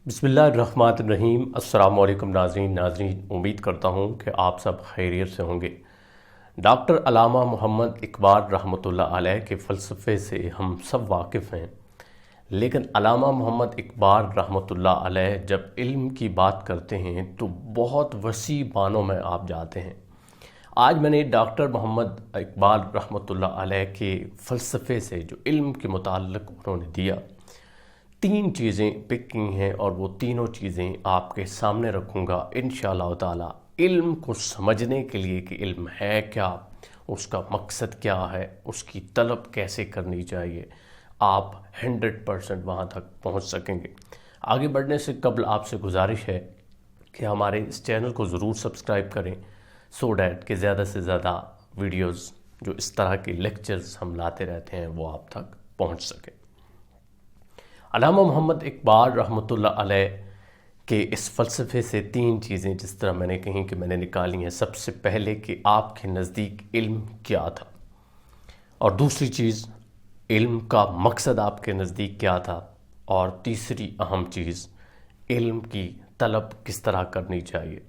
बिस्मिल्लाहिर्रहमानिर्रहीम। अस्सलाम वालेकुम नाज़रीन, उम्मीद करता हूँ कि आप सब खैरियत से होंगे। डॉक्टर अल्लामा मोहम्मद इकबाल रहमतुल्लाह अलैह के फ़लसफ़े से हम सब वाकिफ़ हैं, लेकिन अल्लामा मोहम्मद इकबाल रहमतुल्लाह अलैह जब इल्म की बात करते हैं तो बहुत वसी मानों में आप जाते हैं। आज मैंने डॉक्टर मोहम्मद इकबाल रहमतुल्लाह अलैह के फ़लसफ़े से जो इल्म के मुताल्लिक़ उन्होंने दिया, 3 चीज़ें पिक की हैं और वो तीनों चीज़ें आपके सामने रखूँगा इंशाअल्लाह ताला। इल्म को समझने के लिए कि इल्म है क्या, उसका मकसद क्या है, उसकी तलब कैसे करनी चाहिए, आप 100% वहाँ तक पहुँच सकेंगे। आगे बढ़ने से कबल आपसे गुजारिश है कि हमारे इस चैनल को ज़रूर सब्सक्राइब करें, सो डैट कि ज़्यादा से ज़्यादा वीडियोज़ जो इस तरह के लेक्चर्स हम लाते रहते हैं वो आप तक पहुँच सकें। अल्लामा मोहम्मद इकबाल रहमतुल्लाह अलैह के इस फ़लसफ़े से 3 चीज़ें जिस तरह मैंने कहीं कि मैंने निकाली हैं। सबसे पहले कि आपके नज़दीक इल्म क्या था, और दूसरी चीज़ इल्म का मकसद आपके नज़दीक क्या था, और तीसरी अहम चीज़ इल्म की तलब किस तरह करनी चाहिए।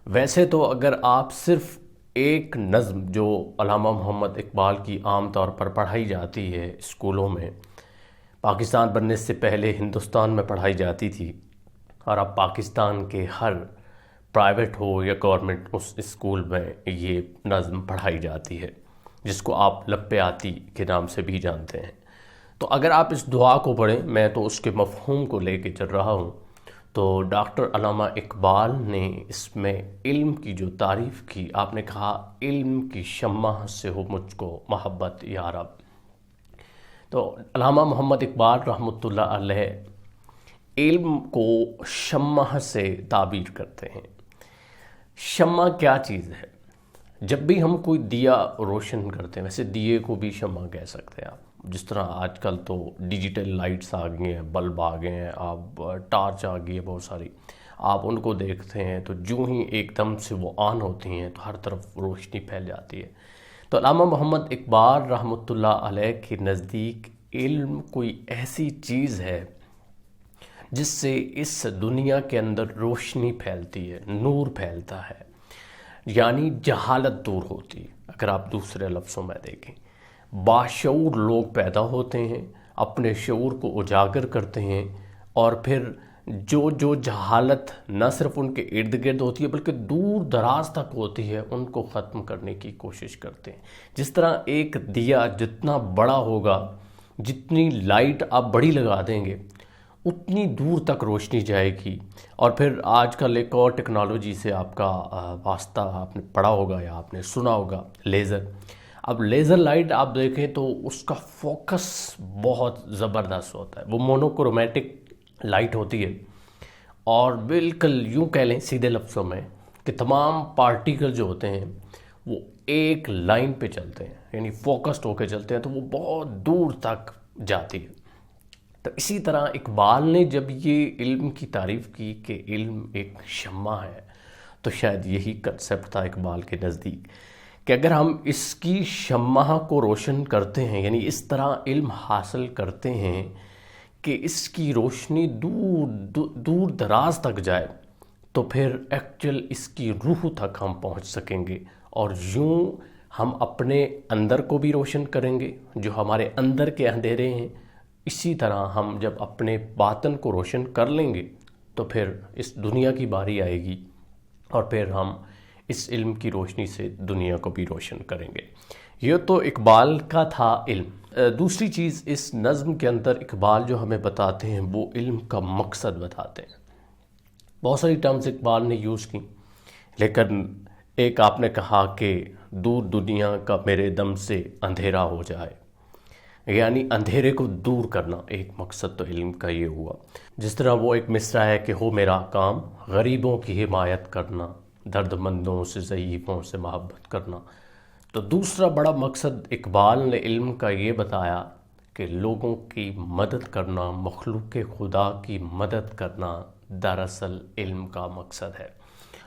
वैसे तो अगर आप सिर्फ़ एक नज़्म जो अल्लामा मोहम्मद इकबाल की आम तौर पर पढ़ाई जाती है स्कूलों में, पाकिस्तान बनने से पहले हिंदुस्तान में पढ़ाई जाती थी, और अब पाकिस्तान के हर प्राइवेट हो या गवर्नमेंट उस स्कूल में ये नज़्म पढ़ाई जाती है, जिसको आप लप्पे आती के नाम से भी जानते हैं। तो अगर आप इस दुआ को पढ़ें, मैं तो उसके मफ़हूम को लेके चल रहा हूँ, तो डॉक्टर अल्लामा इकबाल ने इसमें इल्म की जो तारीफ़ की, आपने कहा इल्म की शम्मा से हो मुझको मोहब्बत या रब। तो अल्लामा मोहम्मद इकबाल रहमतुल्लाह अलैह इल्म को शम्मा से ताबीर करते हैं। शम्मा क्या चीज़ है? जब भी हम कोई दिया रोशन करते हैं, वैसे दिए को भी शम्मा कह सकते हैं आप। जिस तरह आजकल तो डिजिटल लाइट्स आ गई हैं, बल्ब आ गए हैं, आप टार्च आ गई है बहुत सारी, आप उनको देखते हैं तो जो ही एकदम से वो ऑन होती हैं तो हर तरफ रोशनी फैल जाती है। तो अल्लामा मोहम्मद इकबाल रहमतुल्लाह अलैह के नज़दीक इल्म कोई ऐसी चीज़ है जिससे इस दुनिया के अंदर रोशनी फैलती है, नूर फैलता है, यानी जहालत दूर होती है। अगर आप दूसरे लफ्ज़ों में देखें, बाशऊर लोग पैदा होते हैं, अपने शऊर को उजागर करते हैं, और फिर जो जहालत न सिर्फ उनके इर्द गिर्द होती है बल्कि दूर दराज तक होती है, उनको ख़त्म करने की कोशिश करते हैं। जिस तरह एक दिया जितना बड़ा होगा, जितनी लाइट आप बड़ी लगा देंगे, उतनी दूर तक रोशनी जाएगी। और फिर आजकल एक और टेक्नोलॉजी से आपका वास्ता आपने पढ़ा होगा या आपने सुना होगा, लेज़र। अब लेज़र लाइट आप देखें तो उसका फोकस बहुत ज़बरदस्त होता है, वो मोनोक्रोमेटिक लाइट होती है, और बिल्कुल यूँ कह लें सीधे लफ्ज़ों में कि तमाम पार्टिकल जो होते हैं वो एक लाइन पे चलते हैं, यानी फोकस्ड होकर चलते हैं, तो वो बहुत दूर तक जाती है। तो इसी तरह इकबाल ने जब ये इल्म की तारीफ़ की कि इल्म एक शम्मा है, तो शायद यही कंसेप्ट था इकबाल के नज़दीक कि अगर हम इसकी शम्मा को रोशन करते हैं, यानी इस तरह इल्म हासिल करते हैं कि इसकी रोशनी दूर दराज तक जाए, तो फिर एक्चुअल इसकी रूह तक हम पहुंच सकेंगे, और यूं हम अपने अंदर को भी रोशन करेंगे, जो हमारे अंदर के अंधेरे हैं। इसी तरह हम जब अपने बातन को रोशन कर लेंगे तो फिर इस दुनिया की बारी आएगी, और फिर हम इस इल्म की रोशनी से दुनिया को भी रोशन करेंगे। ये तो इकबाल का था इल्म। दूसरी चीज़, इस नज़्म के अंदर इकबाल जो हमें बताते हैं वो इल्म का मकसद बताते हैं। बहुत सारी टर्म्स इकबाल ने यूज़ की, लेकिन एक आपने कहा कि दूर दुनिया का मेरे दम से अंधेरा हो जाए, यानी अंधेरे को दूर करना, एक मकसद तो इल्म का ये हुआ। जिस तरह वो एक मिसरा है कि हो मेरा काम गरीबों की हिमायत करना, दर्दमंदों से ज़ईफ़ों से मोहब्बत करना। तो दूसरा बड़ा मकसद इकबाल ने इल्म का ये बताया कि लोगों की मदद करना, मखलूक़ खुदा की मदद करना दरअसल इल्म का मकसद है।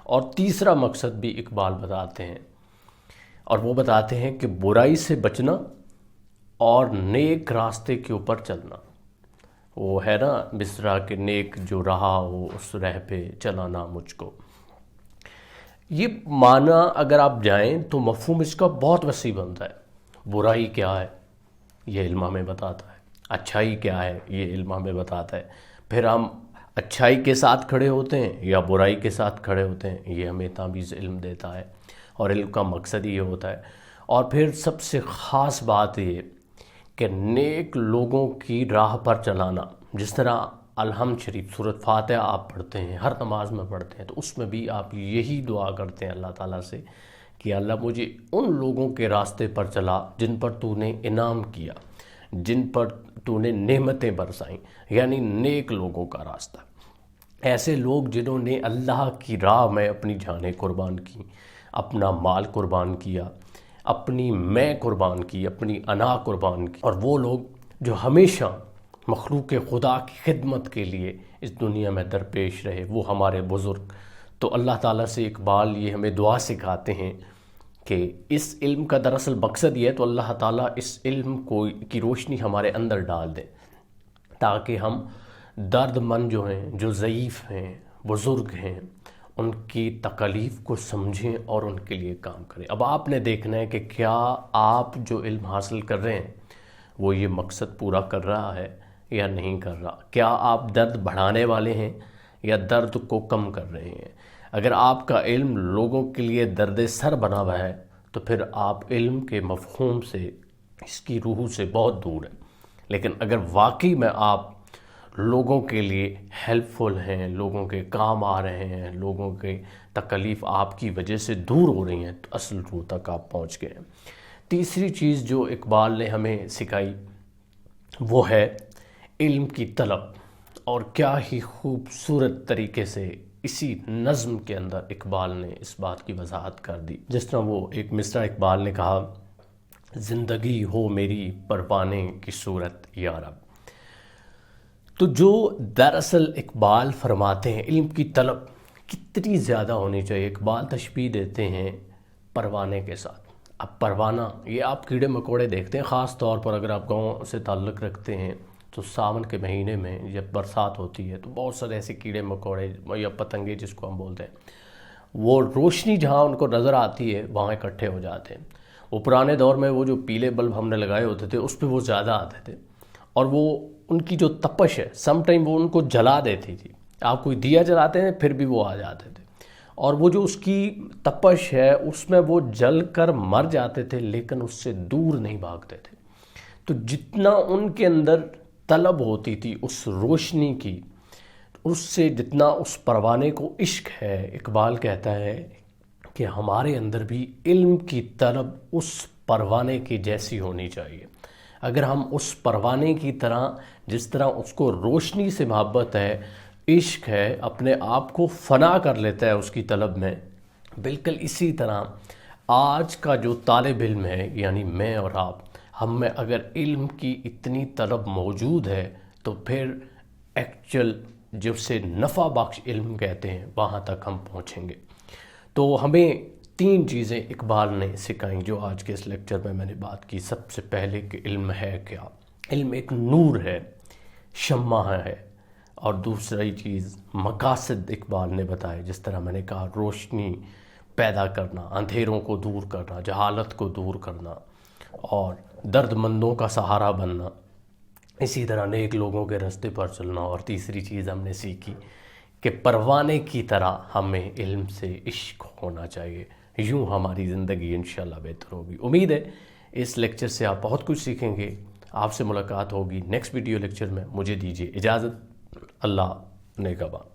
और तीसरा मकसद भी इकबाल बताते हैं, और वो बताते हैं कि बुराई से बचना और नेक रास्ते के ऊपर चलना। وہ ہے نا مصرع کہ نیک جو رہا ہو اس راہ پہ چلانا مجھ کو. یہ معنی اگر آپ جائیں تو مفہوم اس کا بہت وسیع بنتا ہے. برائی کیا ہے یہ علم ہمیں بتاتا ہے, اچھائی کیا ہے یہ علم ہمیں بتاتا ہے, پھر ہم اچھائی کے ساتھ کھڑے ہوتے ہیں یا برائی کے ساتھ کھڑے ہوتے ہیں یہ ہمیں تمیز علم دیتا ہے, اور علم کا مقصد یہ ہوتا ہے. اور پھر سب سے خاص بات یہ کہ نیک لوگوں کی راہ پر چلانا. جس طرح الحمد شریف سورۃ فاتحہ آپ پڑھتے ہیں, ہر نماز میں پڑھتے ہیں, تو اس میں بھی آپ یہی دعا کرتے ہیں اللہ تعالیٰ سے کہ اللہ مجھے ان لوگوں کے راستے پر چلا جن پر تو نے انعام کیا, جن پر تو نے نعمتیں برسائیں, یعنی نیک لوگوں کا راستہ. ایسے لوگ جنہوں نے اللہ کی راہ میں اپنی جانیں قربان کی, اپنا مال قربان کیا, اپنی میں قربان کی, اپنی انا قربان کی, اور وہ لوگ جو ہمیشہ مخلوق خدا کی خدمت کے لیے اس دنیا میں درپیش رہے, وہ ہمارے بزرگ. تو اللہ تعالیٰ سے اقبال یہ ہمیں دعا سکھاتے ہیں کہ اس علم کا دراصل مقصد یہ ہے, تو اللہ تعالیٰ اس علم کی روشنی ہمارے اندر ڈال دیں تاکہ ہم درد مند جو ہیں, جو ضعیف ہیں, بزرگ ہیں, ان کی تکالیف کو سمجھیں اور ان کے لیے کام کریں. اب آپ نے دیکھنا ہے کہ کیا آپ جو علم حاصل کر رہے ہیں وہ یہ مقصد پورا کر رہا ہے یا نہیں کر رہا. کیا آپ درد بڑھانے والے ہیں یا درد کو کم کر رہے ہیں. اگر آپ کا علم لوگوں کے لیے درد سر بنا ہوا ہے تو پھر آپ علم کے مفہوم سے, اس کی روح سے بہت دور ہیں. لیکن اگر واقعی میں آپ لوگوں کے لیے ہیلپ فل ہیں, لوگوں کے کام آ رہے ہیں, لوگوں کے تکلیف آپ کی وجہ سے دور ہو رہی ہیں, تو اصل روح تک آپ پہنچ گئے ہیں. تیسری چیز جو اقبال نے ہمیں سکھائی وہ ہے علم کی طلب. اور کیا ہی خوبصورت طریقے سے اسی نظم کے اندر اقبال نے اس بات کی وضاحت کر دی. جس طرح وہ ایک مصرع اقبال نے کہا, زندگی ہو میری پروانے کی صورت یا رب. تو جو دراصل اقبال فرماتے ہیں علم کی طلب کتنی زیادہ ہونی چاہیے. اقبال تشبیہ دیتے ہیں پروانے کے ساتھ. اب پروانہ یہ آپ کیڑے مکوڑے دیکھتے ہیں, خاص طور پر اگر آپ گاؤں سے تعلق رکھتے ہیں تو ساون کے مہینے میں جب برسات ہوتی ہے تو بہت سارے ایسے کیڑے مکوڑے یا پتنگے جس کو ہم بولتے ہیں, وہ روشنی جہاں ان کو نظر آتی ہے وہاں اکٹھے ہو جاتے ہیں. وہ پرانے دور میں وہ جو پیلے بلب ہم نے لگائے ہوتے تھے اس پہ وہ زیادہ آتے تھے, اور وہ ان کی جو تپش ہے سم ٹائم وہ ان کو جلا دیتی تھی. آپ کوئی دیا جلاتے ہیں پھر بھی وہ آ جاتے تھے, اور وہ جو اس کی تپش ہے اس میں وہ جل کر مر جاتے تھے لیکن اس سے دور نہیں بھاگتے تھے. تو جتنا ان کے اندر طلب ہوتی تھی اس روشنی کی, اس سے جتنا اس پروانے کو عشق ہے, اقبال کہتا ہے کہ ہمارے اندر بھی علم کی طلب اس پروانے کی جیسی ہونی چاہیے. اگر ہم اس پروانے کی طرح, جس طرح اس کو روشنی سے محبت ہے, عشق ہے, اپنے آپ کو فنا کر لیتا ہے اس کی طلب میں, بالکل اسی طرح آج کا جو طالب علم ہے یعنی میں اور آپ, ہم میں اگر علم کی اتنی طلب موجود ہے تو پھر ایکچول جسے نفع بخش علم کہتے ہیں وہاں تک ہم پہنچیں گے. تو ہمیں 3 چیزیں اقبال نے سکھائیں جو آج کے اس لیکچر میں نے بات کی. سب سے پہلے کہ علم ہے کیا. علم ایک نور ہے, شمع ہے. اور دوسری چیز مقاصد اقبال نے بتائے, جس طرح میں نے کہا روشنی پیدا کرنا, اندھیروں کو دور کرنا, جہالت کو دور کرنا, اور درد مندوں کا سہارا بننا. اسی طرح نیک لوگوں کے راستے پر چلنا. اور تیسری چیز ہم نے سیکھی کہ پروانے کی طرح ہمیں علم سے عشق ہونا چاہیے. یوں ہماری زندگی انشاءاللہ بہتر ہوگی. امید ہے اس لیکچر سے آپ بہت کچھ سیکھیں گے. آپ سے ملاقات ہوگی نیکسٹ ویڈیو لیکچر میں. مجھے دیجیے اجازت. اللہ نگہبان.